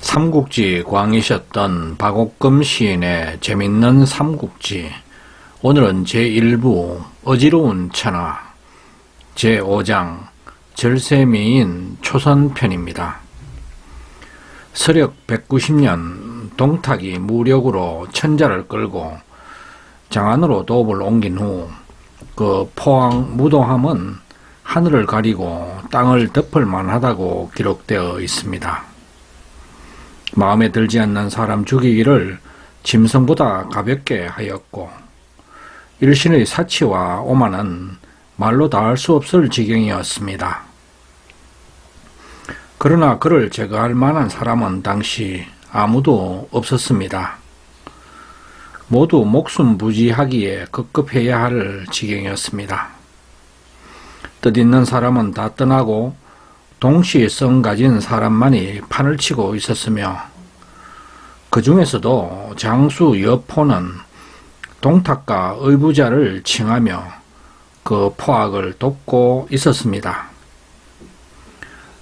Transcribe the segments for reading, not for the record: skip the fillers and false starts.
삼국지 광이셨던 박옥금 시인의 재밌는 삼국지. 오늘은 제1부 어지러운 천하 제5장 절세미인 초선편입니다. 서력 190년 동탁이 무력으로 천자를 끌고 장안으로 도읍을 옮긴 후 그 포항 무도함은 하늘을 가리고 땅을 덮을 만하다고 기록되어 있습니다. 마음에 들지 않는 사람 죽이기를 짐승보다 가볍게 하였고 일신의 사치와 오만은 말로 다 할 수 없을 지경이었습니다. 그러나 그를 제거할 만한 사람은 당시 아무도 없었습니다. 모두 목숨 부지하기에 급급해야 할 지경이었습니다. 뜻있는 사람은 다 떠나고 동시성 가진 사람만이 판을 치고 있었으며 그 중에서도 장수 여포는 동탁과 의부자를 칭하며 그 포악을 돕고 있었습니다.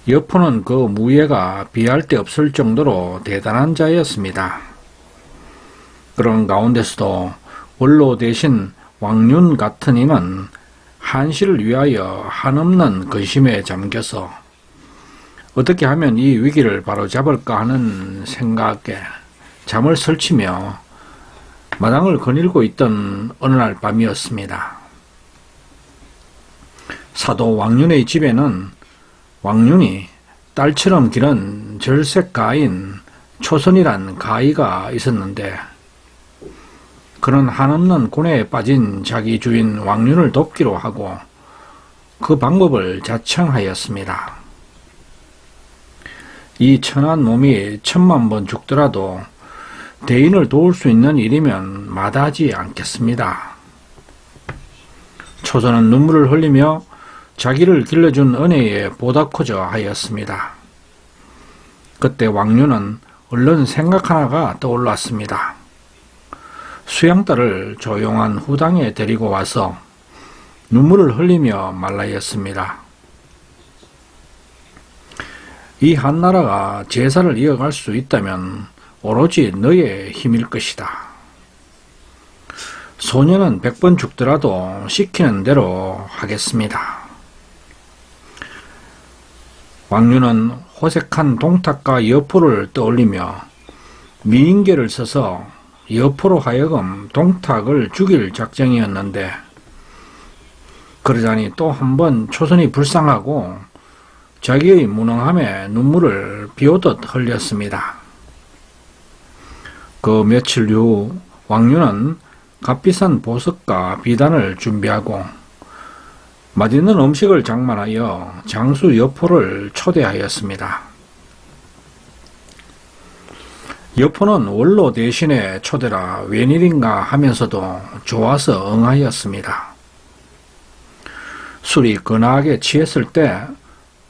여포는 그 무예가 비할 데 없을 정도로 대단한 자였습니다. 그런 가운데서도 원로 대신 왕륜 같은 이는 한시를 위하여 한없는 근심에 잠겨서 어떻게 하면 이 위기를 바로잡을까 하는 생각에 잠을 설치며 마당을 거닐고 있던 어느 날 밤이었습니다. 사도 왕륜의 집에는 왕륜이 딸처럼 기른 절색가인 초선이란 가이가 있었는데 그는 한없는 고뇌에 빠진 자기 주인 왕륜을 돕기로 하고 그 방법을 자청하였습니다. 이 천한 놈이 1000만 번 죽더라도 대인을 도울 수 있는 일이면 마다하지 않겠습니다. 초선은 눈물을 흘리며 자기를 길러준 은혜에 보답코자 하였습니다. 그때 왕륜은 얼른 생각 하나가 떠올랐습니다. 수양딸을 조용한 후당에 데리고 와서 눈물을 흘리며 말하였습니다. 이 한나라가 제사를 이어갈 수 있다면 오로지 너의 힘일 것이다. 소녀는 100번 죽더라도 시키는 대로 하겠습니다. 왕륜은 호색한 동탁과 여포를 떠올리며 미인계를 써서 여포로 하여금 동탁을 죽일 작정이었는데 그러자니 또 한 번 초선이 불쌍하고 자기의 무능함에 눈물을 비오듯 흘렸습니다. 그 며칠 후 왕륜은 값비싼 보석과 비단을 준비하고 맛있는 음식을 장만하여 장수 여포를 초대하였습니다. 여포는 원로 대신에 초대라 웬일인가 하면서도 좋아서 응하였습니다. 술이 거나하게 취했을 때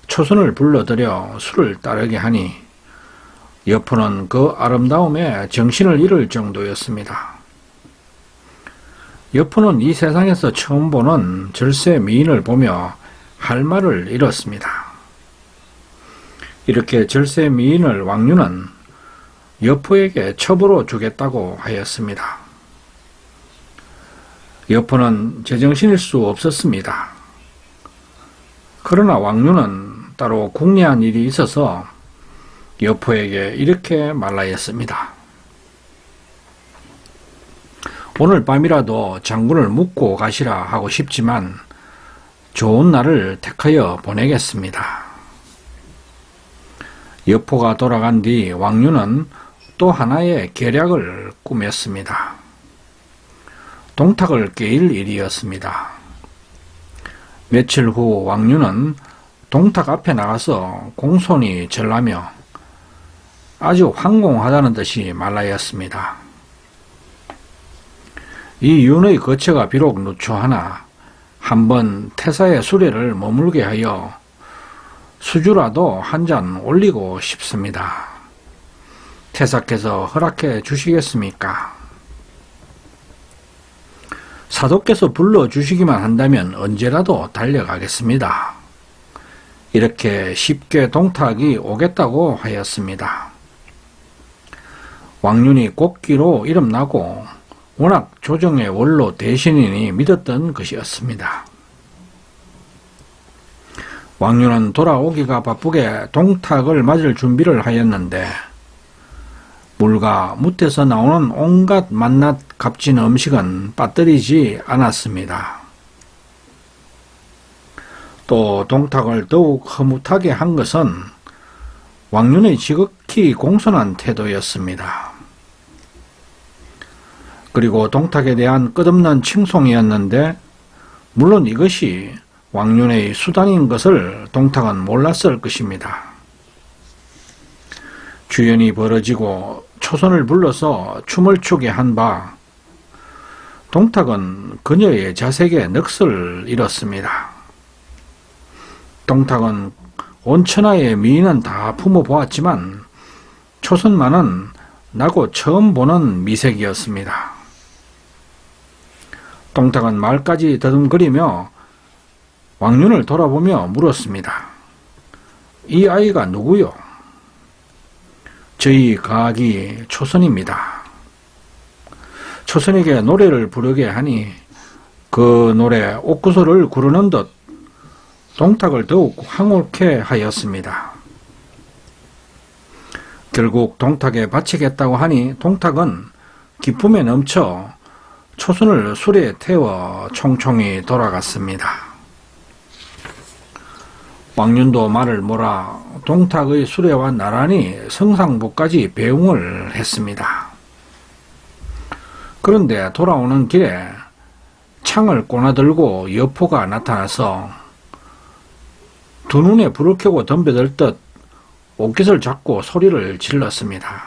초선을 불러들여 술을 따르게 하니 여포는 그 아름다움에 정신을 잃을 정도였습니다. 여포는 이 세상에서 처음 보는 절세 미인을 보며 할 말을 잃었습니다. 이렇게 절세 미인을 왕륜은 여포에게 첩으로 주겠다고 하였습니다. 여포는 제정신일 수 없었습니다. 그러나 왕륜은 따로 궁리한 일이 있어서 여포에게 이렇게 말하였습니다. 오늘 밤이라도 장군을 묵고 가시라 하고 싶지만 좋은 날을 택하여 보내겠습니다. 여포가 돌아간 뒤 왕륜은 또 하나의 계략을 꾸몄습니다. 동탁을 깨일 일이었습니다. 며칠 후 왕륜은 동탁 앞에 나가서 공손히 절하며 아주 황공하다는 듯이 말하였습니다. 이 윤의 거처가 비록 누추하나 한번 태사의 수레를 머물게 하여 수주라도 한 잔 올리고 싶습니다. 태사께서 허락해 주시겠습니까? 사도께서 불러주시기만 한다면 언제라도 달려가겠습니다. 이렇게 쉽게 동탁이 오겠다고 하였습니다. 왕윤이 곡기로 이름나고 워낙 조정의 원로 대신이니 믿었던 것이었습니다. 왕윤은 돌아오기가 바쁘게 동탁을 맞을 준비를 하였는데 물과 뭇에서 나오는 온갖 맛낮 값진 음식은 빠뜨리지 않았습니다. 또 동탁을 더욱 흐뭇하게 한 것은 왕윤의 지극히 공손한 태도였습니다. 그리고 동탁에 대한 끝없는 칭송이었는데 물론 이것이 왕윤의 수단인 것을 동탁은 몰랐을 것입니다. 주연이 벌어지고 초선을 불러서 춤을 추게 한 바 동탁은 그녀의 자색에 넋을 잃었습니다. 동탁은 온 천하의 미인은 다 품어보았지만 초선만은 나고 처음 보는 미색이었습니다. 동탁은 말까지 더듬거리며 왕윤을 돌아보며 물었습니다. 이 아이가 누구요? 저희 가학이 초선입니다. 초선에게 노래를 부르게 하니 그 노래 옥구소를 구르는 듯 동탁을 더욱 황홀케 하였습니다. 결국 동탁에 바치겠다고 하니 동탁은 기쁨에 넘쳐 초선을 술에 태워 총총히 돌아갔습니다. 왕윤도 말을 몰아 동탁의 수레와 나란히 성상부까지 배웅을 했습니다. 그런데 돌아오는 길에 창을 꼬나들고 여포가 나타나서 두 눈에 불을 켜고 덤벼들 듯 옷깃을 잡고 소리를 질렀습니다.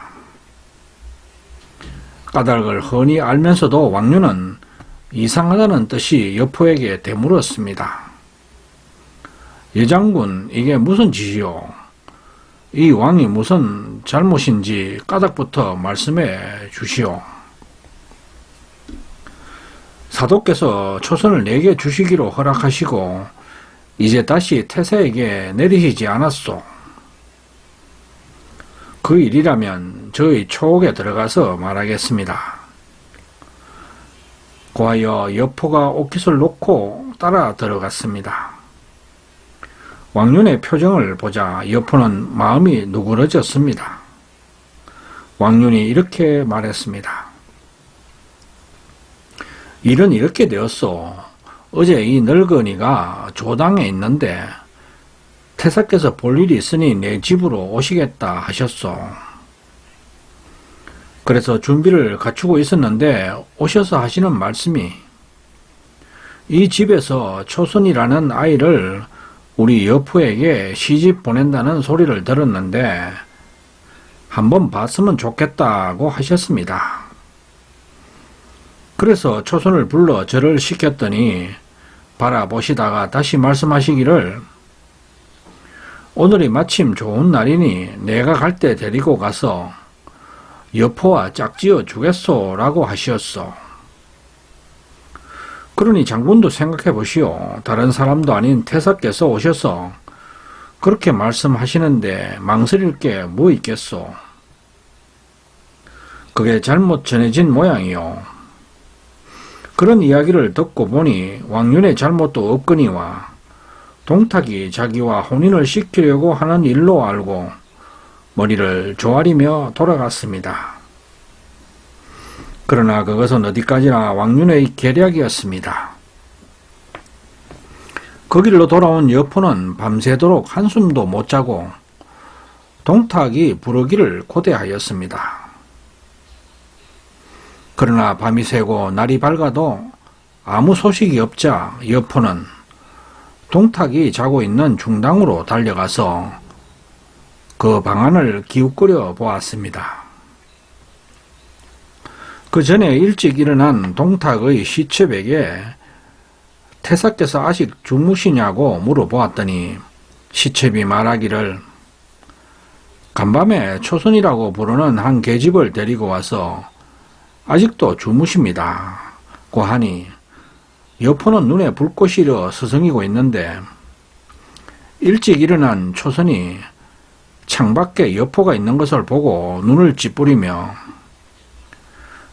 까닭을 훤히 알면서도 왕윤은 이상하다는 뜻이 여포에게 되물었습니다. 여장군, 이게 무슨 짓이요? 이 왕이 무슨 잘못인지 까닭부터 말씀해 주시오. 사도께서 초선을 내게 주시기로 허락하시고 이제 다시 태세에게 내리시지 않았소. 그 일이라면 저희 초옥에 들어가서 말하겠습니다. 고하여 여포가 옷깃을 놓고 따라 들어갔습니다. 왕윤의 표정을 보자 여포는 마음이 누그러졌습니다. 왕윤이 이렇게 말했습니다. 일은 이렇게 되었소. 어제 이 늙은이가 조당에 있는데 태사께서 볼 일이 있으니 내 집으로 오시겠다 하셨소. 그래서 준비를 갖추고 있었는데 오셔서 하시는 말씀이 이 집에서 초선이라는 아이를 우리 여포에게 시집 보낸다는 소리를 들었는데 한번 봤으면 좋겠다고 하셨습니다. 그래서 초선을 불러 절을 시켰더니 바라보시다가 다시 말씀하시기를 오늘이 마침 좋은 날이니 내가 갈 때 데리고 가서 여포와 짝지어 주겠소 라고 하시었소. 그러니 장군도 생각해 보시오. 다른 사람도 아닌 태사께서 오셔서 그렇게 말씀하시는데 망설일 게 뭐 있겠소. 그게 잘못 전해진 모양이요. 그런 이야기를 듣고 보니 왕윤의 잘못도 없거니와 동탁이 자기와 혼인을 시키려고 하는 일로 알고 머리를 조아리며 돌아갔습니다. 그러나 그것은 어디까지나 왕윤의 계략이었습니다. 그 길로 돌아온 여포는 밤새도록 한숨도 못 자고 동탁이 부르기를 고대하였습니다. 그러나 밤이 새고 날이 밝아도 아무 소식이 없자 여포는 동탁이 자고 있는 중당으로 달려가서 그 방안을 기웃거려 보았습니다. 그 전에 일찍 일어난 동탁의 시첩에게 태사께서 아직 주무시냐고 물어보았더니 시첩이 말하기를 간밤에 초선이라고 부르는 한 계집을 데리고 와서 아직도 주무십니다. 고 하니 여포는 눈에 불꽃이 일어 서성이고 있는데 일찍 일어난 초선이 창밖에 여포가 있는 것을 보고 눈을 찌푸리며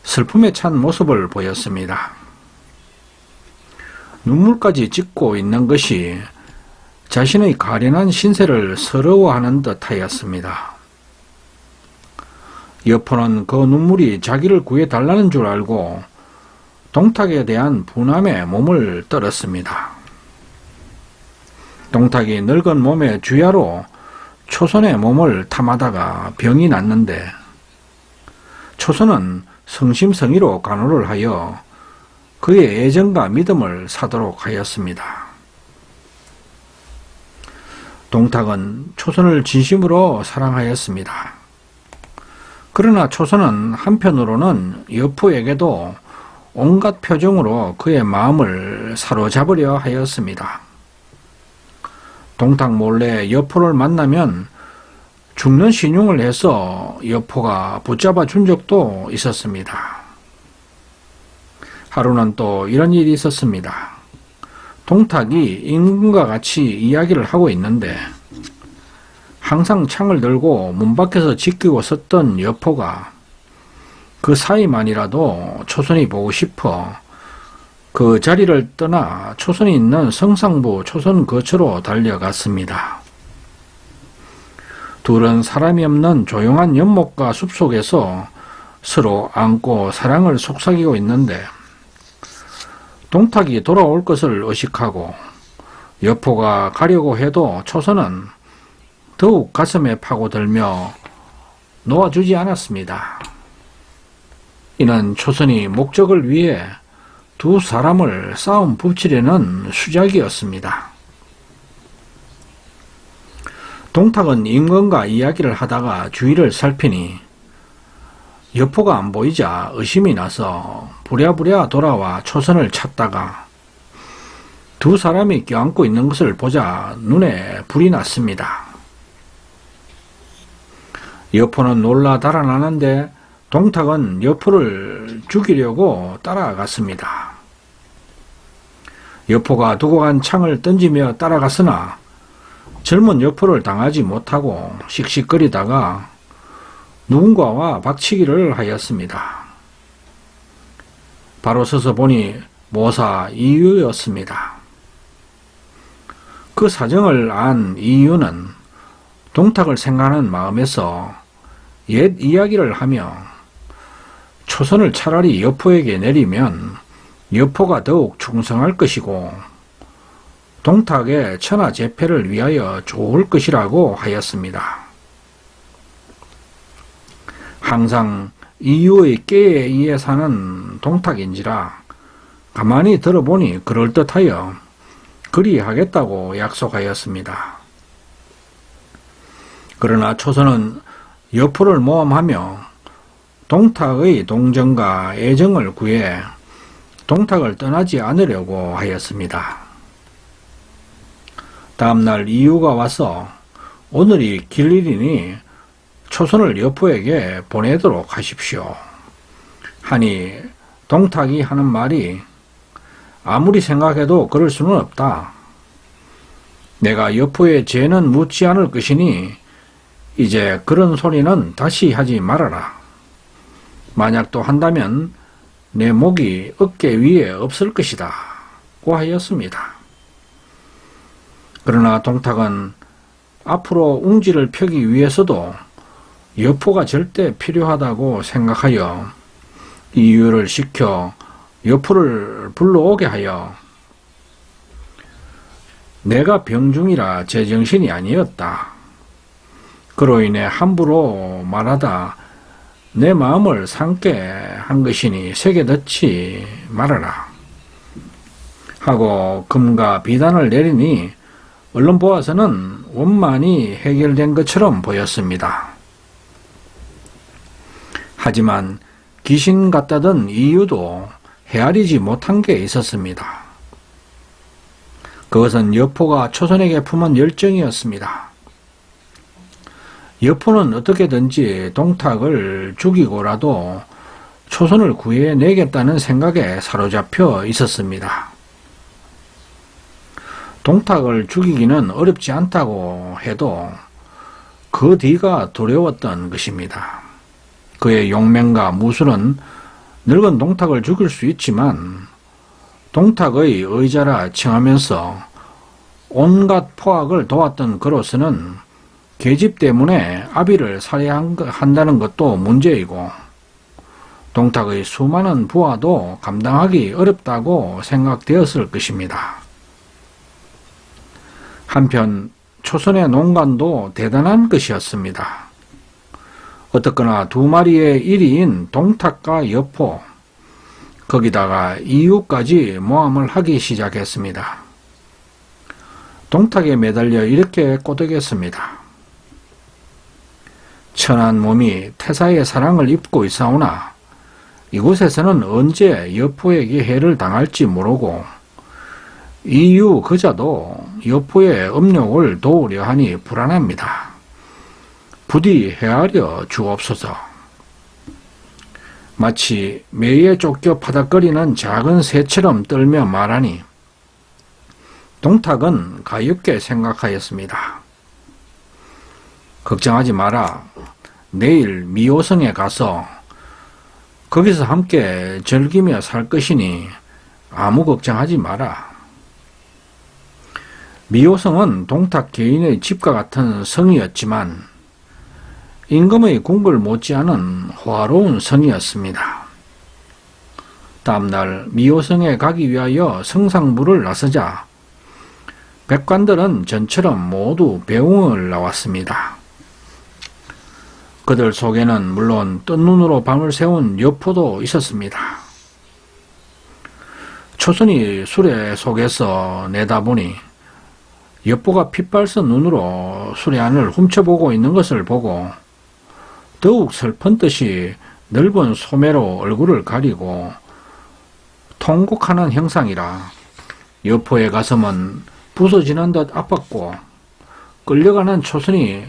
슬픔에 찬 모습을 보였습니다. 눈물까지 짓고 있는 것이 자신의 가련한 신세를 서러워하는 듯 하였습니다. 여포는 그 눈물이 자기를 구해달라는 줄 알고 동탁에 대한 분함에 몸을 떨었습니다. 동탁이 늙은 몸의 주야로 초선의 몸을 탐하다가 병이 났는데 초선은 성심성의로 간호를 하여 그의 애정과 믿음을 사도록 하였습니다. 동탁은 초선을 진심으로 사랑하였습니다. 그러나 초선은 한편으로는 여포에게도 온갖 표정으로 그의 마음을 사로잡으려 하였습니다. 동탁 몰래 여포를 만나면 죽는 신용을 해서 여포가 붙잡아 준 적도 있었습니다. 하루는 또 이런 일이 있었습니다. 동탁이 임금과 같이 이야기를 하고 있는데 항상 창을 들고 문 밖에서 지키고 섰던 여포가 그 사이만이라도 초선이 보고 싶어 그 자리를 떠나 초선이 있는 성상부 초선 거처로 달려갔습니다. 둘은 사람이 없는 조용한 연못과 숲속에서 서로 안고 사랑을 속삭이고 있는데 동탁이 돌아올 것을 의식하고 여포가 가려고 해도 초선은 더욱 가슴에 파고들며 놓아주지 않았습니다. 이는 초선이 목적을 위해 두 사람을 싸움 붙이려는 수작이었습니다. 동탁은 임금과 이야기를 하다가 주위를 살피니 여포가 안 보이자 의심이 나서 부랴부랴 돌아와 초선을 찾다가 두 사람이 껴안고 있는 것을 보자 눈에 불이 났습니다. 여포는 놀라 달아나는데 동탁은 여포를 죽이려고 따라갔습니다. 여포가 두고 간 창을 던지며 따라갔으나 젊은 여포를 당하지 못하고 씩씩거리다가 누군가와 박치기를 하였습니다. 바로 서서 보니 모사 이유였습니다. 그 사정을 안 이유는 동탁을 생각하는 마음에서 옛 이야기를 하며 초선을 차라리 여포에게 내리면 여포가 더욱 충성할 것이고 동탁의 천하제패를 위하여 좋을 것이라고 하였습니다. 항상 이유의 깨에 의해 사는 동탁인지라 가만히 들어보니 그럴듯하여 그리하겠다고 약속하였습니다. 그러나 초선은 여포를 모함하며 동탁의 동정과 애정을 구해 동탁을 떠나지 않으려고 하였습니다. 다음날 이유가 와서 오늘이 길일이니 초선을 여포에게 보내도록 하십시오 하니 동탁이 하는 말이 아무리 생각해도 그럴 수는 없다. 내가 여포의 죄는 묻지 않을 것이니 이제 그런 소리는 다시 하지 말아라. 만약 또 한다면 내 목이 어깨 위에 없을 것이다 고 하였습니다. 그러나 동탁은 앞으로 웅지를 펴기 위해서도 여포가 절대 필요하다고 생각하여 이유를 시켜 여포를 불러오게 하여 내가 병중이라 제정신이 아니었다. 그로 인해 함부로 말하다 내 마음을 상게 한 것이니 새겨 넣지 말아라 하고 금과 비단을 내리니 얼른 보아서는 원만히 해결된 것처럼 보였습니다. 하지만 귀신 같다던 이유도 헤아리지 못한 게 있었습니다. 그것은 여포가 초선에게 품은 열정이었습니다. 여포는 어떻게든지 동탁을 죽이고라도 초선을 구해내겠다는 생각에 사로잡혀 있었습니다. 동탁을 죽이기는 어렵지 않다고 해도 그 뒤가 두려웠던 것입니다. 그의 용맹과 무술은 늙은 동탁을 죽일 수 있지만 동탁의 의자라 칭하면서 온갖 포악을 도왔던 그로서는 계집 때문에 아비를 살해한다는 것도 문제이고 동탁의 수많은 부하도 감당하기 어렵다고 생각되었을 것입니다. 한편 초선의 농간도 대단한 것이었습니다. 어떻거나 두 마리의 일이인 동탁과 여포, 거기다가 이유까지 모함을 하기 시작했습니다. 동탁에 매달려 이렇게 꼬드겼습니다. 천한 몸이 태사의 사랑을 입고 있사오나 이곳에서는 언제 여포에게 해를 당할지 모르고 이유 그자도 여포의 업력을 도우려 하니 불안합니다. 부디 헤아려 주옵소서. 마치 매에 쫓겨 파닥거리는 작은 새처럼 떨며 말하니 동탁은 가엾게 생각하였습니다. 걱정하지 마라. 내일 미호성에 가서 거기서 함께 즐기며 살 것이니 아무 걱정하지 마라. 미호성은 동탁 개인의 집과 같은 성이었지만 임금의 궁궐 못지않은 호화로운 성이었습니다. 다음날 미호성에 가기 위하여 성상부를 나서자 백관들은 전처럼 모두 배웅을 나왔습니다. 그들 속에는 물론 뜬 눈으로 밤을 새운 여포도 있었습니다. 초선이 수레 속에서 내다보니 여포가 핏발선 눈으로 수레 안을 훔쳐보고 있는 것을 보고 더욱 슬픈 듯이 넓은 소매로 얼굴을 가리고 통곡하는 형상이라 여포의 가슴은 부서지는 듯 아팠고 끌려가는 초선이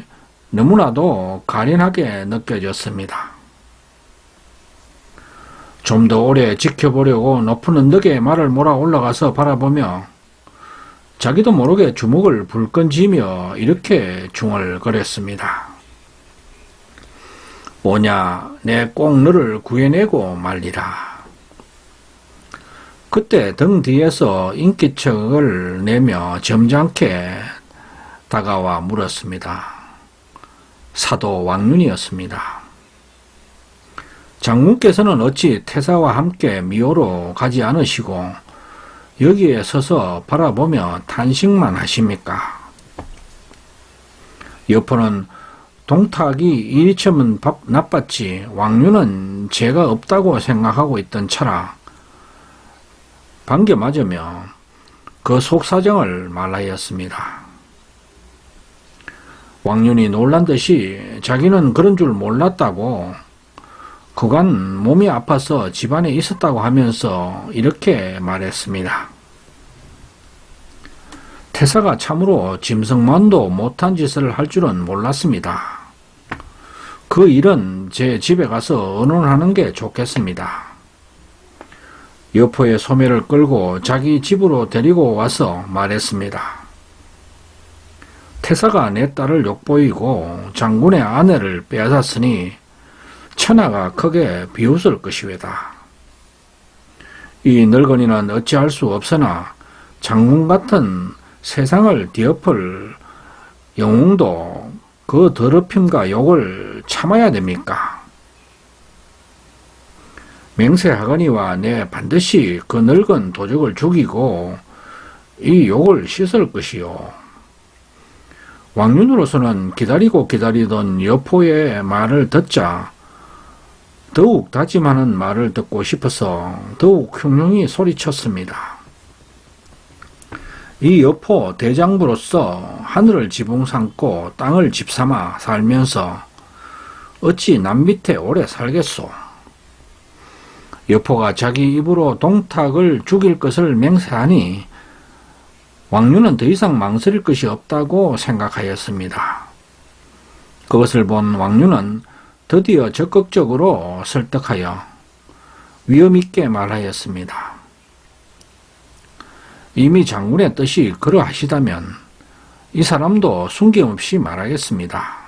너무나도 가련하게 느껴졌습니다. 좀 더 오래 지켜보려고 높은 언덕에 말을 몰아 올라가서 바라보며 자기도 모르게 주먹을 불끈쥐며 이렇게 중얼거렸습니다. 오냐, 내 꼭 너를 구해내고 말리라. 그때 등 뒤에서 인기척을 내며 점잖게 다가와 물었습니다. 사도 왕윤이었습니다. 장군께서는 어찌 태사와 함께 미호로 가지 않으시고 여기에 서서 바라보며 탄식만 하십니까? 여포는 동탁이 이리처면 나빴지 왕윤은 죄가 없다고 생각하고 있던 차라 반겨 맞으며 그 속사정을 말하였습니다. 왕윤이 놀란 듯이 자기는 그런 줄 몰랐다고 그간 몸이 아파서 집안에 있었다고 하면서 이렇게 말했습니다. 태사가 참으로 짐승만도 못한 짓을 할 줄은 몰랐습니다. 그 일은 제 집에 가서 의논하는 게 좋겠습니다. 여포의 소매를 끌고 자기 집으로 데리고 와서 말했습니다. 태사가 내 딸을 욕보이고 장군의 아내를 빼앗았으니 천하가 크게 비웃을 것이외다. 이 늙은이는 어찌할 수 없으나 장군 같은 세상을 뒤엎을 영웅도 그 더럽힘과 욕을 참아야 됩니까? 맹세하거니와 내 반드시 그 늙은 도적을 죽이고 이 욕을 씻을 것이요. 왕윤으로서는 기다리고 기다리던 여포의 말을 듣자 더욱 다짐하는 말을 듣고 싶어서 더욱 흉흉히 소리쳤습니다. 이 여포 대장부로서 하늘을 지붕 삼고 땅을 집 삼아 살면서 어찌 남 밑에 오래 살겠소? 여포가 자기 입으로 동탁을 죽일 것을 맹세하니 왕윤은 더 이상 망설일 것이 없다고 생각하였습니다. 그것을 본 왕윤은 드디어 적극적으로 설득하여 위엄있게 말하였습니다. 이미 장군의 뜻이 그러하시다면 이 사람도 숨김없이 말하겠습니다.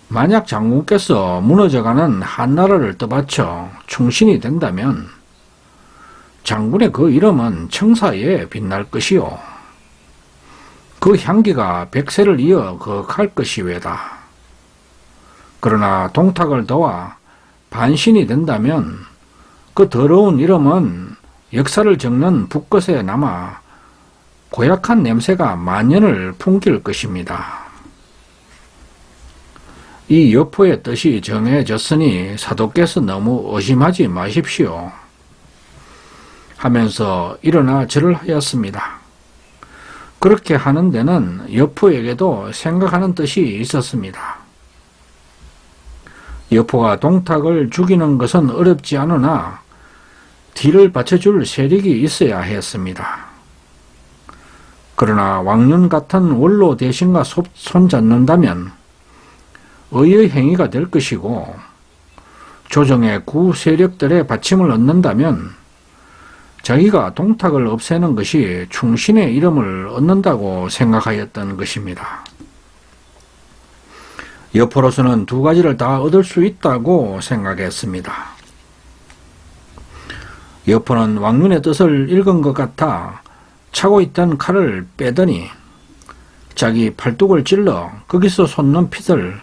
만약 장군께서 무너져가는 한나라를 떠받쳐 충신이 된다면 장군의 그 이름은 청사에 빛날 것이요. 그 향기가 백세를 이어 거할 것이외다. 그러나 동탁을 도와 반신이 된다면 그 더러운 이름은 역사를 적는 붓것에 남아 고약한 냄새가 만년을 풍길 것입니다. 이 여포의 뜻이 정해졌으니 사도께서 너무 의심하지 마십시오. 하면서 일어나 절을 하였습니다. 그렇게 하는 데는 여포에게도 생각하는 뜻이 있었습니다. 여포가 동탁을 죽이는 것은 어렵지 않으나 뒤를 받쳐줄 세력이 있어야 했습니다. 그러나 왕륜 같은 원로 대신과 손잡는다면 의의 행위가 될 것이고 조정의 구 세력들의 받침을 얻는다면 자기가 동탁을 없애는 것이 충신의 이름을 얻는다고 생각하였던 것입니다. 여포로서는 두 가지를 다 얻을 수 있다고 생각했습니다. 여포는 왕륜의 뜻을 읽은 것 같아 차고 있던 칼을 빼더니 자기 팔뚝을 찔러 거기서 솟는 핏을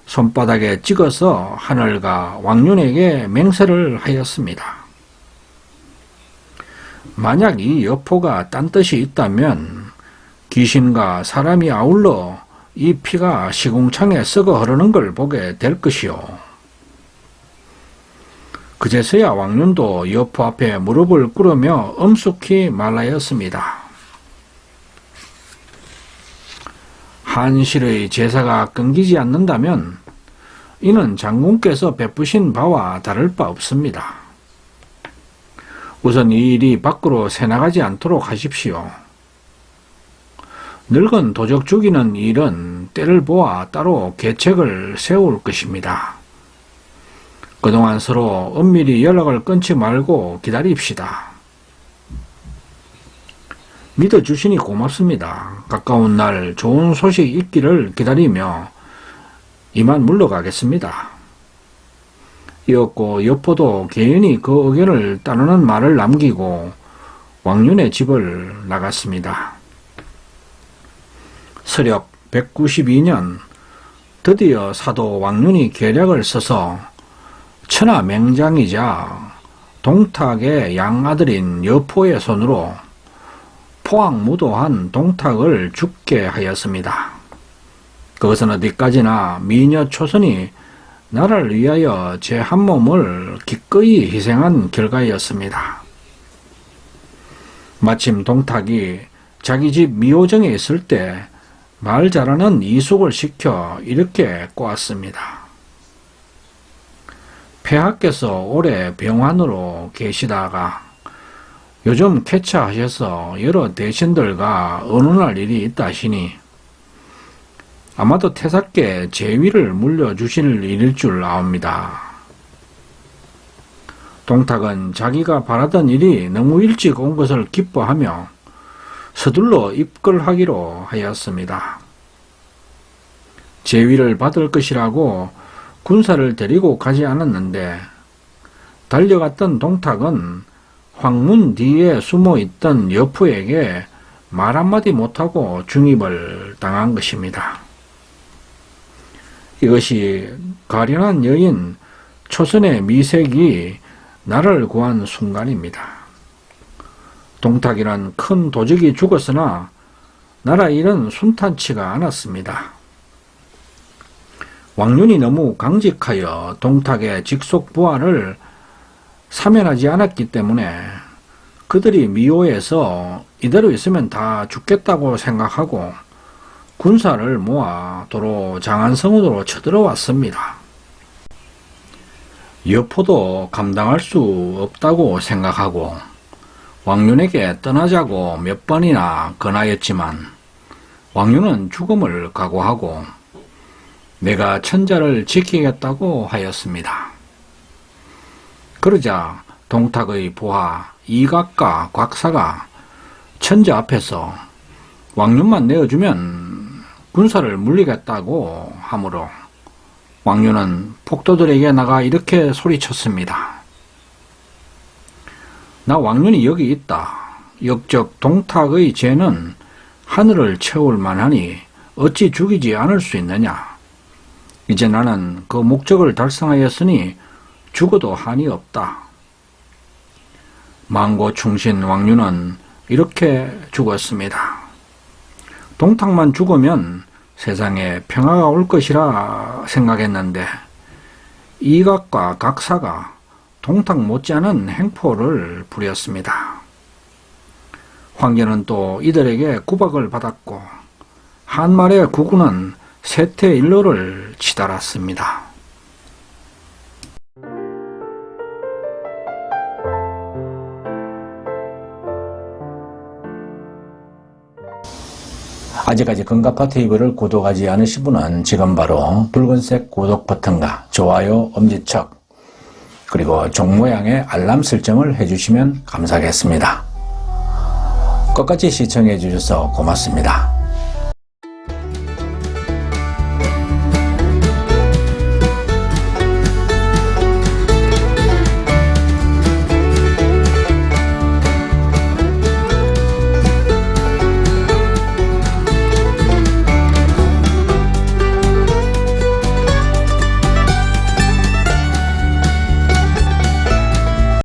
손바닥에 찍어서 하늘과 왕륜에게 맹세를 하였습니다. 만약 이 여포가 딴 뜻이 있다면 귀신과 사람이 아울러 이 피가 시궁창에 썩어 흐르는 걸 보게 될 것이요. 그제서야 왕륜도 여포 앞에 무릎을 꿇으며 엄숙히 말하였습니다. 한실의 제사가 끊기지 않는다면 이는 장군께서 베푸신 바와 다를 바 없습니다. 우선 이 일이 밖으로 새나가지 않도록 하십시오. 늙은 도적 죽이는 일은 때를 보아 따로 계책을 세울 것입니다. 그동안 서로 은밀히 연락을 끊지 말고 기다립시다. 믿어주시니 고맙습니다. 가까운 날 좋은 소식 있기를 기다리며 이만 물러가겠습니다. 이었고 여포도 개인이 그 의견을 따르는 말을 남기고 왕륜의 집을 나갔습니다. 서력 192년 드디어 사도 왕륜이 계략을 써서 천하 맹장이자 동탁의 양아들인 여포의 손으로 포항무도한 동탁을 죽게 하였습니다. 그것은 어디까지나 미녀 초선이 나라를 위하여 제 한 몸을 기꺼이 희생한 결과였습니다. 마침 동탁이 자기 집 미호정에 있을 때 말 잘하는 이숙을 시켜 이렇게 꼬았습니다. 폐하께서 올해 병환으로 계시다가 요즘 쾌차하셔서 여러 대신들과 의논할 일이 있다 하시니 아마도 태사께 제위를 물려주실 일일 줄 아옵니다. 동탁은 자기가 바라던 일이 너무 일찍 온 것을 기뻐하며 서둘러 입걸하기로 하였습니다. 제위를 받을 것이라고 군사를 데리고 가지 않았는데 달려갔던 동탁은 황문 뒤에 숨어있던 여포에게 말 한마디 못하고 중입을 당한 것입니다. 이것이 가련한 여인 초선의 미색이 나라를 구한 순간입니다. 동탁이란 큰 도적이 죽었으나 나라 일은 순탄치가 않았습니다. 왕륜이 너무 강직하여 동탁의 직속 부하를 사면하지 않았기 때문에 그들이 미호에서 이대로 있으면 다 죽겠다고 생각하고 군사를 모아 도로 장안성으로 쳐들어왔습니다. 여포도 감당할 수 없다고 생각하고 왕륜에게 떠나자고 몇 번이나 권하였지만 왕륜은 죽음을 각오하고 내가 천자를 지키겠다고 하였습니다. 그러자 동탁의 부하 이각과 곽사가 천자 앞에서 왕윤만 내어주면 군사를 물리겠다고 하므로 왕윤은 폭도들에게 나가 이렇게 소리쳤습니다. 나 왕윤이 여기 있다. 역적 동탁의 죄는 하늘을 채울 만하니 어찌 죽이지 않을 수 있느냐. 이제 나는 그 목적을 달성하였으니 죽어도 한이 없다. 망고충신 왕윤은 이렇게 죽었습니다. 동탁만 죽으면 세상에 평화가 올 것이라 생각했는데 이각과 각사가 동탁 못지않은 행포를 부렸습니다. 황제는 또 이들에게 구박을 받았고 한말의 구군은 세태일로를 치달았습니다. 아직까지 금가파TV를 구독하지 않으신 분은 지금 바로 붉은색 구독 버튼과 좋아요, 엄지척 그리고 종 모양의 알람 설정을 해주시면 감사하겠습니다. 끝까지 시청해 주셔서 고맙습니다.